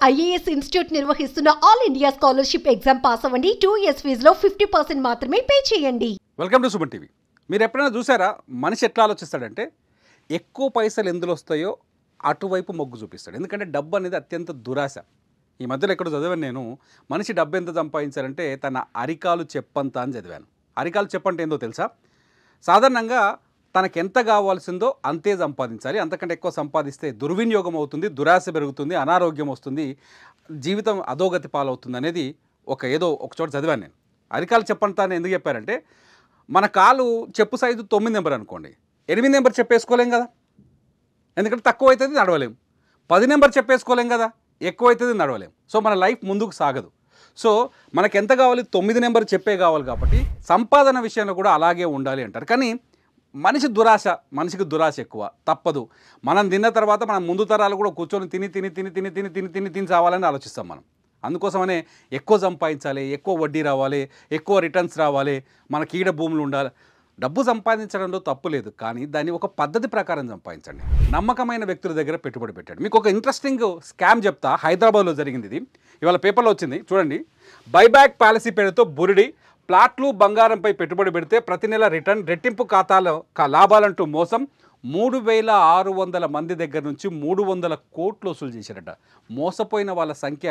IAS institute నిర్వహిస్తున్న all India scholarship exam pass అవ్వండి. 2 years ఫీజులో 50% మాత్రమే పే చేయండి. Welcome to Suman TV. మీరు ఎప్పుడైనా చూసారా మనిషి ఎట్లా ఆలోచిస్తాడంటే ఎక్కువ పైసలు ఎందులో వస్తాయో అటువైపు మొగ్గు చూపిస్తాడు. ఎందుకంటే డబ్బు అనేది అత్యంత దురాశ. ఈ మధ్యలో ఎక్కడ చదివాను నేను, మనిషి డబ్బు ఎంత సంపాదించారంటే తన అరికాలు చెప్పంత అని చదివాను. అరికాలు చెప్పంటే ఏందో తెలుసా? సాధారణంగా తనకు ఎంత కావాల్సిందో అంతే సంపాదించాలి. అంతకంటే ఎక్కువ సంపాదిస్తే దుర్వినియోగం అవుతుంది, దురాశ పెరుగుతుంది, అనారోగ్యం వస్తుంది, జీవితం అధోగతి పాలవుతుంది అనేది ఏదో ఒక చోట చదివాను నేను. అరికాలు చెప్పంత అని ఎందుకు చెప్పారంటే, మన కాలు చెప్పు సైజు 9 నెంబర్ అనుకోండి, 8 నెంబర్ చెప్పేసుకోలేం కదా, ఎందుకంటే తక్కువ అవుతుంది నడవలేం. 10 నెంబర్ చెప్పేసుకోలేం కదా, ఎక్కువ అవుతుంది నడవలేం. సో మన లైఫ్ ముందుకు సాగదు. సో మనకు ఎంత కావాలి, 9 నెంబర్ చెప్పే కావాలి. కాబట్టి సంపాదన విషయంలో కూడా అలాగే ఉండాలి అంటారు. కానీ మనిషికి దురాశ ఎక్కువ, తప్పదు. మనం తిన్న తర్వాత మనం ముందు తరాలు కూడా కూర్చొని తిని చావాలని ఆలోచిస్తాం మనం. అందుకోసమనే ఎక్కువ సంపాదించాలి, ఎక్కువ వడ్డీ రావాలి, ఎక్కువ రిటర్న్స్ రావాలి, మనకి ఈడ భూములు ఉండాలి. డబ్బు సంపాదించడంలో తప్పు లేదు, కానీ దాన్ని ఒక పద్ధతి ప్రకారం సంపాదించండి. నమ్మకమైన వ్యక్తుల దగ్గర పెట్టుబడి పెట్టండి. మీకు ఒక ఇంట్రెస్టింగ్ స్కామ్ చెప్తా. హైదరాబాద్లో జరిగింది ఇది, ఇవాళ పేపర్లో వచ్చింది చూడండి. బైబ్యాక్ పాలసీ పేరుతో బురిడి ప్లాట్లు, బంగారంపై పెట్టుబడి పెడితే ప్రతి నెల రిటర్న్, రెట్టింపు ఖాతాలో లాభాలంటూ మోసం. 3600 మంది దగ్గర నుంచి 300 కోట్లు వసూలు చేశారట. మోసపోయిన వాళ్ళ సంఖ్య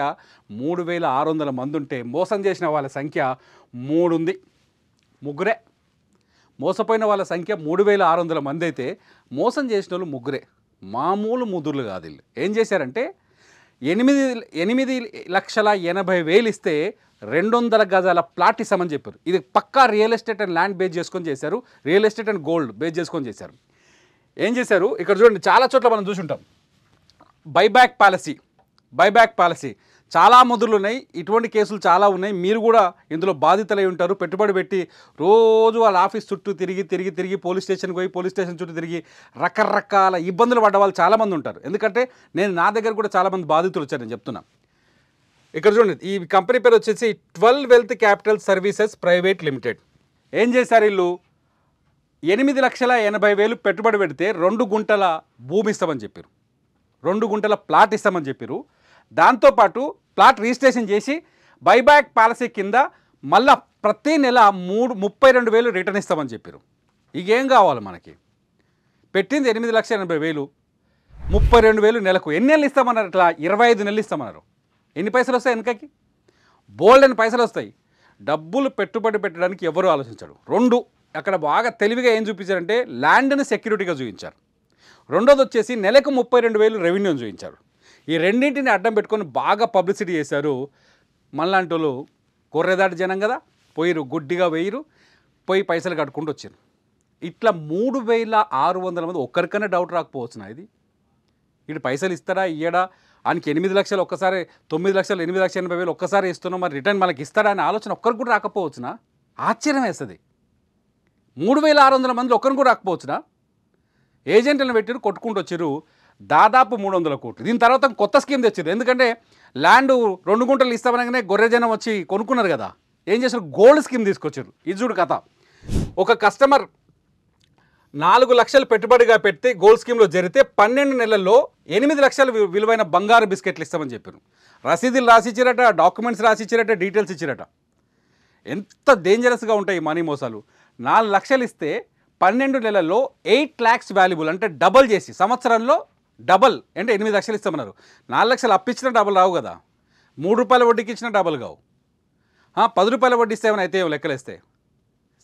3600 మంది ఉంటే మోసం చేసిన వాళ్ళ సంఖ్య 3 ఉంది. ముగ్గురే. మోసపోయిన వాళ్ళ సంఖ్య 3600 మంది అయితే మోసం చేసిన వాళ్ళు ముగ్గురే. మామూలు ముదుర్లు కాదు వీళ్ళు. ఏం చేశారంటే 8,80,80,000 ఇస్తే 200 గజాల ప్లాట్ ఇస్తామని చెప్పారు. ఇది పక్కా real estate and land base చేసుకొని చేశారు, real estate and gold base చేసుకొని చేశారు. ఏం చేశారు ఇక్కడ చూడండి, చాలా చోట్ల మనం చూసుంటాం బైబ్యాక్ పాలసీ. చాలా ముదుర్లు ఉన్నాయి, ఇటువంటి కేసులు చాలా ఉన్నాయి. మీరు కూడా ఇందులో బాధితులై ఉంటారు. పెట్టుబడి పెట్టి రోజు వాళ్ళ ఆఫీస్ చుట్టూ తిరిగి పోలీస్ స్టేషన్కి పోయి పోలీస్ స్టేషన్ చుట్టూ తిరిగి రకరకాల ఇబ్బందులు పడ్డ వాళ్ళు చాలామంది ఉంటారు. ఎందుకంటే నా దగ్గర కూడా చాలామంది బాధితులు వచ్చారు, నేను చెప్తున్నా. ఇక్కడ చూడండి, ఈ కంపెనీ పేరు వచ్చేసి 12 wealth capital services private limited. ఏం చేశారు వీళ్ళు? 8,80,000 పెట్టుబడి పెడితే 2 గుంటల భూమి ఇస్తామని చెప్పారు, 2 గుంటల ప్లాట్ ఇస్తామని చెప్పారు. దాంతోపాటు ప్లాట్ రిజిస్ట్రేషన్ చేసి బైబ్యాక్ పాలసీ కింద మళ్ళా ప్రతి నెల 32,000 రిటర్న్ ఇస్తామని చెప్పారు. ఇకేం కావాలి మనకి? పెట్టింది 8,80,000, 32,000 నెలకు. ఎన్ని నెలలు ఇస్తామన్నారు? ఇట్లా 25 నెలలు ఇస్తామన్నారు. ఎన్ని పైసలు వస్తాయి వెనకకి? బోల్డ్ అని పైసలు వస్తాయి. డబ్బులు పెట్టుబడి పెట్టడానికి ఎవరు ఆలోచించాడు. 2 అక్కడ బాగా తెలివిగా ఏం చూపించారంటే ల్యాండ్ని సెక్యూరిటీగా చూపించారు. రెండోది వచ్చేసి నెలకు 32,000 రెవెన్యూని చూపించారు. ఈ రెండింటిని అడ్డం పెట్టుకొని బాగా పబ్లిసిటీ చేశారు. మళ్ళాంటి వాళ్ళు కొర్రెదాటి జనం కదా, గుడ్డిగా పోయి పైసలు కట్టుకుంటూ వచ్చారు. ఇట్లా 3,600 మంది. ఒక్కరికన్నా డౌట్ రాకపోవచ్చునా ఇది? ఇటు పైసలు ఇస్తాడా ఇయ్యడా? ఆయనకి 8 లక్షలు ఒక్కసారి, 9 లక్షలు, 8,80,000 ఒక్కసారి ఇస్తున్నాం, మరి రిటర్న్ మనకి ఇస్తాడా అనే ఆలోచన ఒక్కరికి కూడా రాకపోవచ్చునా? ఆశ్చర్యం వేస్తుంది. 3,600 మంది ఒక్కరికి కూడా రాకపోవచ్చునా? ఏజెంట్లను పెట్టి కొట్టుకుంటూ వచ్చారు దాదాపు 300 కోట్లు. దీని తర్వాత కొత్త స్కీమ్ తెచ్చారు. ఎందుకంటే ల్యాండ్ 2 గుంటలు ఇస్తామనగానే గొర్రె జనం వచ్చి కొనుక్కున్నారు కదా. ఏం చేశారు? గోల్డ్ స్కీమ్ తీసుకొచ్చారు. ఇది చూడు కథ. ఒక కస్టమర్ 4 లక్షలు పెట్టుబడిగా పెడితే గోల్డ్ స్కీమ్లో జరిగితే 12 నెలల్లో 8 లక్షలు విలువైన బంగారు బిస్కెట్లు ఇస్తామని చెప్పారు. రసీదులు రాసిచ్చారట, డాక్యుమెంట్స్ రాసిచ్చారట, డీటెయిల్స్ ఇచ్చారట. ఎంత డేంజరస్గా ఉంటాయి మనీ మోసాలు. 4 లక్షలు ఇస్తే 12 నెలల్లో 8 lakhs వాల్యుబుల్, అంటే డబల్ చేసి సంవత్సరంలో డబల్ అంటే 8 లక్షలు ఇస్తామన్నారు. 4 లక్షలు అప్పిచ్చినా డబల్ రావు కదా. 3 రూపాయల వడ్డీకి ఇచ్చినా డబల్ కావు. 10 రూపాయల వడ్డీ ఇస్తే ఏమైనా అయితే లెక్కలేస్తే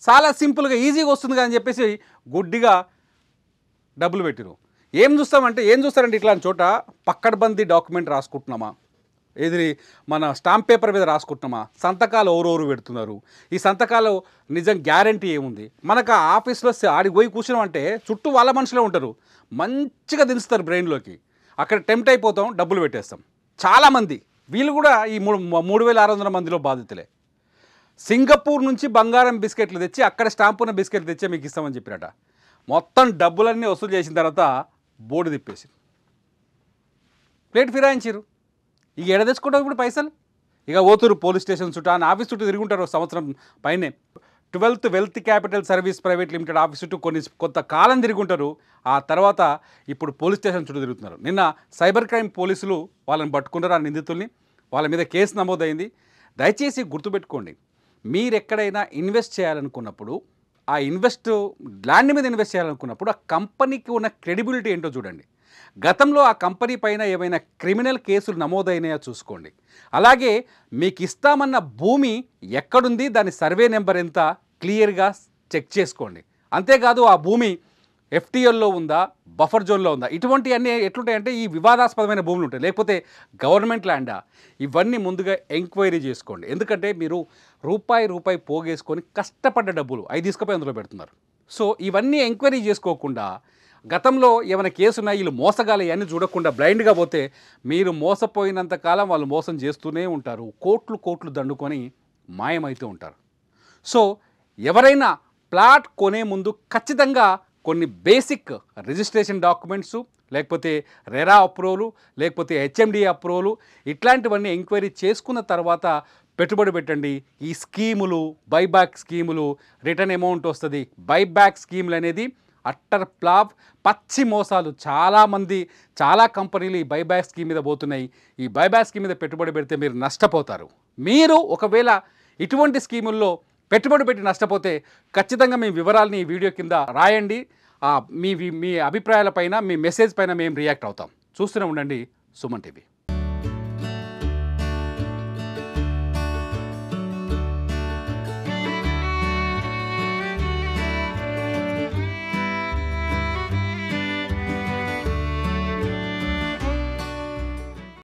చాలా సింపుల్గా ఈజీగా వస్తుంది కదా అని చెప్పేసి గుడ్డిగా డబ్బులు పెట్టిరు. ఏం చూస్తారంటే ఇట్లాంటి చోట పక్కడబందీ డాక్యుమెంట్ రాసుకుంటున్నామా, ఏది మన స్టాంప్ పేపర్ మీద రాసుకుంటున్నామా, సంతకాలు ఎవరెవరు పెడుతున్నారు, ఈ సంతకాలు నిజం గ్యారంటీ ఏముంది? మనకు ఆ ఆఫీస్లో ఆడికి పోయి కూర్చున్నామంటే చుట్టూ వాళ్ళ మనుషులే ఉంటారు, మంచిగా దించుతారు బ్రెయిన్లోకి. అక్కడ టెంప్ట్ అయిపోతాం, డబ్బులు పెట్టేస్తాం. చాలామంది వీళ్ళు కూడా ఈ 3,600 మందిలో బాధితులే. సింగపూర్ నుంచి బంగారం బిస్కెట్లు తెచ్చి అక్కడ స్టాంప్ ఉన్న బిస్కెట్లు తెచ్చే మీకు ఇస్తామని చెప్పినట. మొత్తం డబ్బులన్నీ వసూలు చేసిన తర్వాత బోర్డు తిప్పేసి ప్లేట్ ఫిరాయించారు. ఇక ఎడ తెచ్చుకుంటారు ఇప్పుడు పైసలు? ఇక ఓతూరు పోలీస్ స్టేషన్ చుట్టూ, ఆఫీస్ చుట్టూ తిరుగుంటారు సంవత్సరం పైనే. 12th wealth capital service private limited office చుట్టూ కొంత కాలం తిరుగుంటారు. ఆ తర్వాత ఇప్పుడు పోలీస్ స్టేషన్ చుట్టూ తిరుగుతున్నారు. నిన్న సైబర్ క్రైమ్ పోలీసులు వాళ్ళని పట్టుకున్నారు, ఆ నిందితుల్ని. వాళ్ళ మీద కేసు నమోదైంది. దయచేసి గుర్తుపెట్టుకోండి, మీరు ఎక్కడైనా ఇన్వెస్ట్ చేయాలనుకున్నప్పుడు, ఆ ల్యాండ్ మీద ఇన్వెస్ట్ చేయాలనుకున్నప్పుడు ఆ కంపెనీకి ఉన్న క్రెడిబిలిటీ ఏంటో చూడండి. గతంలో ఆ కంపెనీ పైన ఏమైనా క్రిమినల్ కేసులు నమోదైనాయో చూసుకోండి. అలాగే మీకు ఇస్తామన్న భూమి ఎక్కడుంది, దాని సర్వే నెంబర్ ఎంత, క్లియర్గా చెక్ చేసుకోండి. అంతేకాదు ఆ భూమి ఎఫ్టీఎల్లో ఉందా, బఫర్ జోన్లో ఉందా, ఇటువంటివన్నీ ఎట్లుంటాయంటే ఈ వివాదాస్పదమైన భూములు ఉంటాయి, లేకపోతే గవర్నమెంట్ ల్యాండా, ఇవన్నీ ముందుగా ఎంక్వైరీ చేసుకోండి. ఎందుకంటే మీరు రూపాయి పోగేసుకొని కష్టపడ్డ డబ్బులు అవి తీసుకుపోయి అందులో పెడుతున్నారు. సో ఇవన్నీ ఎంక్వైరీ చేసుకోకుండా, గతంలో ఏమైనా కేసున్నా వీళ్ళు మోసగాలు ఇవన్నీ చూడకుండా బ్లైండ్గా పోతే మీరు మోసపోయినంతకాలం వాళ్ళు మోసం చేస్తూనే ఉంటారు. కోట్లు దండుకొని మాయమవుతూ ఉంటారు. సో ఎవరైనా ప్లాట్ కొనే ముందు ఖచ్చితంగా కొన్ని బేసిక్ రిజిస్ట్రేషన్ డాక్యుమెంట్స్, లేకపోతే రెరా అప్రూవల్, లేకపోతే హెచ్ఎండి అప్రూవల్, ఇట్లాంటివన్నీ ఎంక్వైరీ చేసుకున్న తర్వాత పెట్టుబడి పెట్టండి. ఈ స్కీములు, బైబ్యాక్ స్కీములు, రిటర్న్ అమౌంట్ వస్తుంది, బైబ్యాక్ స్కీములు అనేది అట్టర్ ఫ్లాప్, పచ్చి మోసాలు. చాలా కంపెనీలు ఈ బైబ్యాక్ స్కీమ్ మీద పోతున్నాయి. ఈ బైబ్యాక్ స్కీమ్ మీద పెట్టుబడి పెడితే మీరు నష్టపోతారు. మీరు ఒకవేళ ఇటువంటి స్కీముల్లో పెట్టుబడి పెట్టి నష్టపోతే ఖచ్చితంగా మీ వివరాలని ఈ వీడియో కింద రాయండి. మీ అభిప్రాయాలపైన, మీ మెసేజ్ పైన మేము రియాక్ట్ అవుతాం. చూస్తూనే ఉండండి సుమన్ టీవీ.